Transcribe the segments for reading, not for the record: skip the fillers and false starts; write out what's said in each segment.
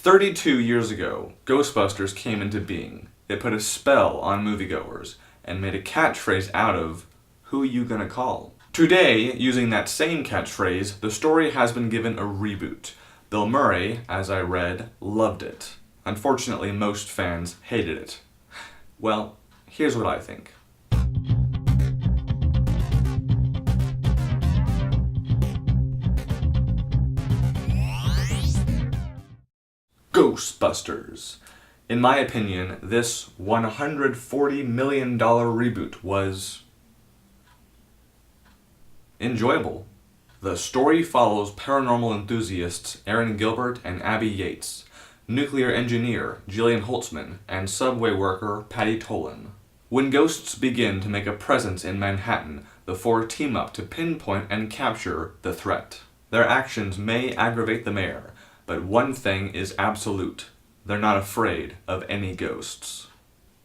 32 years ago, Ghostbusters came into being. It put a spell on moviegoers and made a catchphrase out of, "Who you gonna call?" Today, using that same catchphrase, the story has been given a reboot. Bill Murray, as I read, loved it. Unfortunately, most fans hated it. Well, here's what I think. Ghostbusters. In my opinion, this $140 million reboot was enjoyable. The story follows paranormal enthusiasts Aaron Gilbert and Abby Yates, nuclear engineer Jillian Holtzman, and subway worker Patty Tolan. When ghosts begin to make a presence in Manhattan, the four team up to pinpoint and capture the threat. Their actions may aggravate the mayor, but one thing is absolute. They're not afraid of any ghosts.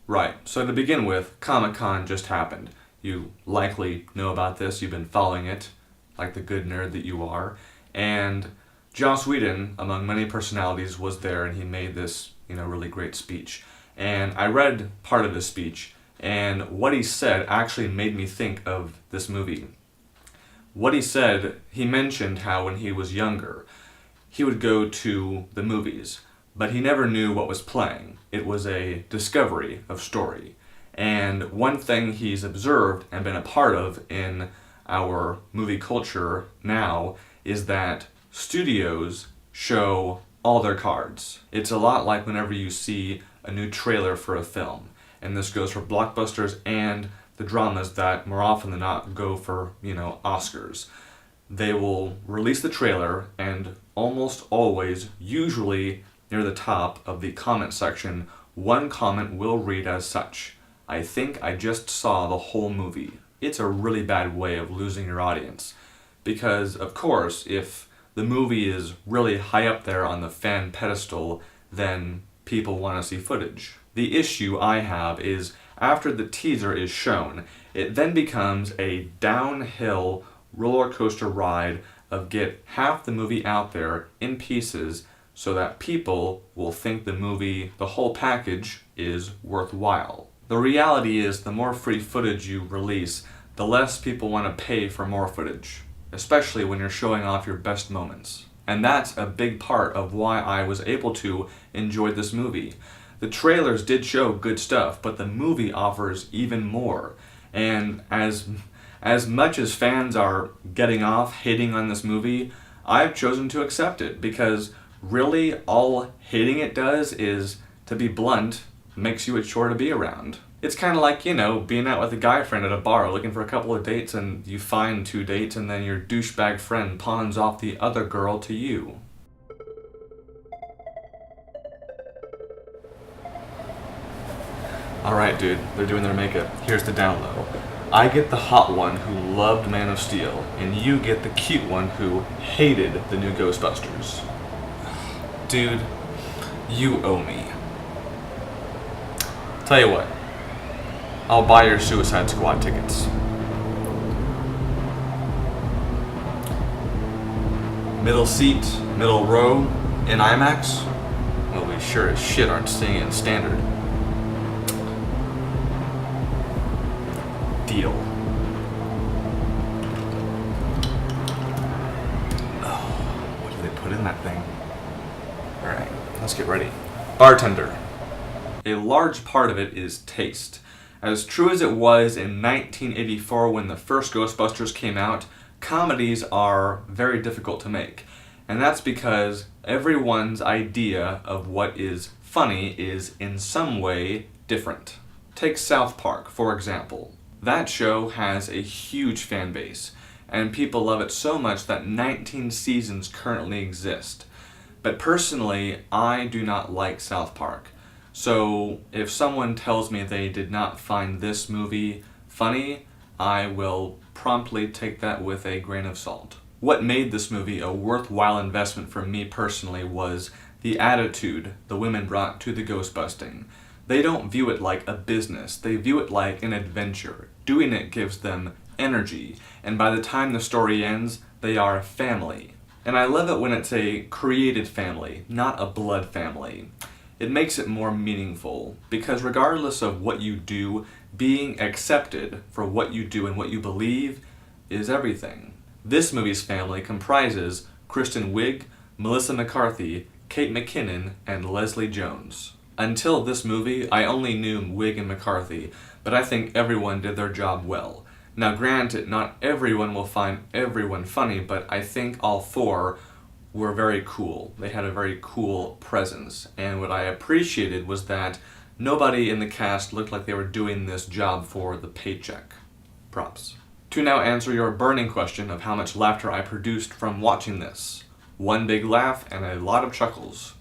Right, so to begin with, ComicCon just happened. You likely know about this, you've been following it, like the good nerd that you are. And Joss Whedon, among many personalities, was there and he made this, really great speech. And I read part of his speech, and what he said actually made me think of this movie. What he said, he mentioned how when he was younger, he would go to the movies, but he never knew what was playing. It was a discovery of story. And one thing he's observed and been a part of in our movie culture now is that studios show all their cards. It's a lot like whenever you see a new trailer for a film. And this goes for blockbusters and the dramas that more often than not go for, Oscars. They will release the trailer and almost always, usually near the top of the comment section, one comment will read as such: "I think I just saw the whole movie." It's a really bad way of losing your audience. Because, of course, if the movie is really high up there on the fan pedestal, then people want to see footage. The issue I have is after the teaser is shown, it then becomes a downhill roller coaster ride of get half the movie out there in pieces so that people will think the movie, the whole package, is worthwhile. The reality is the more free footage you release, the less people want to pay for more footage, especially when you're showing off your best moments. And that's a big part of why I was able to enjoy this movie. The trailers did show good stuff, but the movie offers even more. And as much as fans are getting off hating on this movie, I've chosen to accept it because really all hating it does is, to be blunt, makes you a chore to be around. It's kind of like, being out with a guy friend at a bar looking for a couple of dates and you find 2 dates and then your douchebag friend pawns off the other girl to you. Alright dude, they're doing their makeup. Here's the down low. I get the hot one who loved Man of Steel, and you get the cute one who hated the new Ghostbusters. Dude, you owe me. Tell you what, I'll buy your Suicide Squad tickets. Middle seat, middle row, in IMAX? Well, we sure as shit aren't seeing it in standard. Deal. Oh, what did they put in that thing? Alright, let's get ready. Bartender. A large part of it is taste. As true as it was in 1984 when the first Ghostbusters came out, comedies are very difficult to make. And that's because everyone's idea of what is funny is in some way different. Take South Park, for example. That show has a huge fan base, and people love it so much that 19 seasons currently exist. But personally, I do not like South Park. So if someone tells me they did not find this movie funny, I will promptly take that with a grain of salt. What made this movie a worthwhile investment for me personally was the attitude the women brought to the ghostbusting. They don't view it like a business, they view it like an adventure. Doing it gives them energy, and by the time the story ends, they are a family. And I love it when it's a created family, not a blood family. It makes it more meaningful, because regardless of what you do, being accepted for what you do and what you believe is everything. This movie's family comprises Kristen Wiig, Melissa McCarthy, Kate McKinnon, and Leslie Jones. Until this movie, I only knew Wiig and McCarthy, but I think everyone did their job well. Now granted, not everyone will find everyone funny, but I think all four were very cool. They had a very cool presence, and what I appreciated was that nobody in the cast looked like they were doing this job for the paycheck. Props. To now answer your burning question of how much laughter I produced from watching this. One big laugh and a lot of chuckles.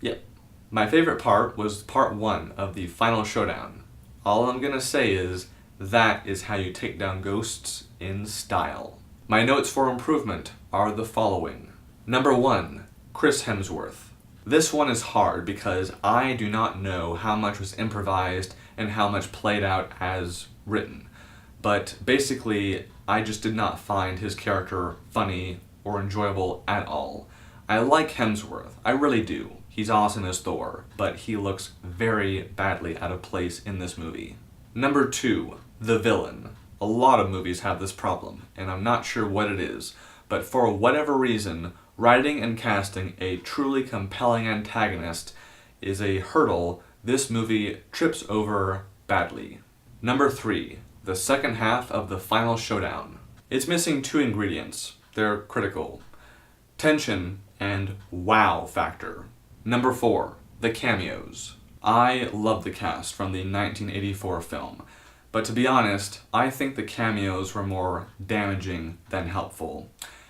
Yep. My favorite part was part 1 of the final showdown. All I'm gonna say is, that is how you take down ghosts in style. My notes for improvement are the following. Number 1, Chris Hemsworth. This one is hard because I do not know how much was improvised and how much played out as written. But basically, I just did not find his character funny or enjoyable at all. I like Hemsworth, I really do. He's awesome as Thor, but he looks very badly out of place in this movie. Number 2, the villain. A lot of movies have this problem, and I'm not sure what it is, but for whatever reason, writing and casting a truly compelling antagonist is a hurdle this movie trips over badly. Number 3, the second half of the final showdown. It's missing 2 ingredients. They're critical. Tension and wow factor. Number 4, the cameos. I love the cast from the 1984 film, but to be honest, I think the cameos were more damaging than helpful.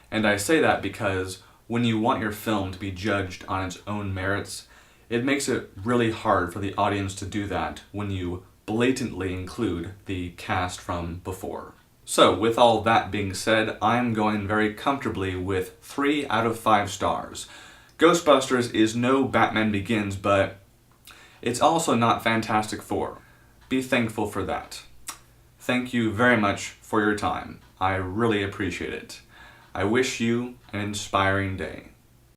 And I say that because when you want your film to be judged on its own merits, it makes it really hard for the audience to do that when you blatantly include the cast from before. So, with all that being said, I'm going very comfortably with 3 out of 5 stars. Ghostbusters is no Batman Begins, but it's also not Fantastic Four. Be thankful for that. Thank you very much for your time. I really appreciate it. I wish you an inspiring day.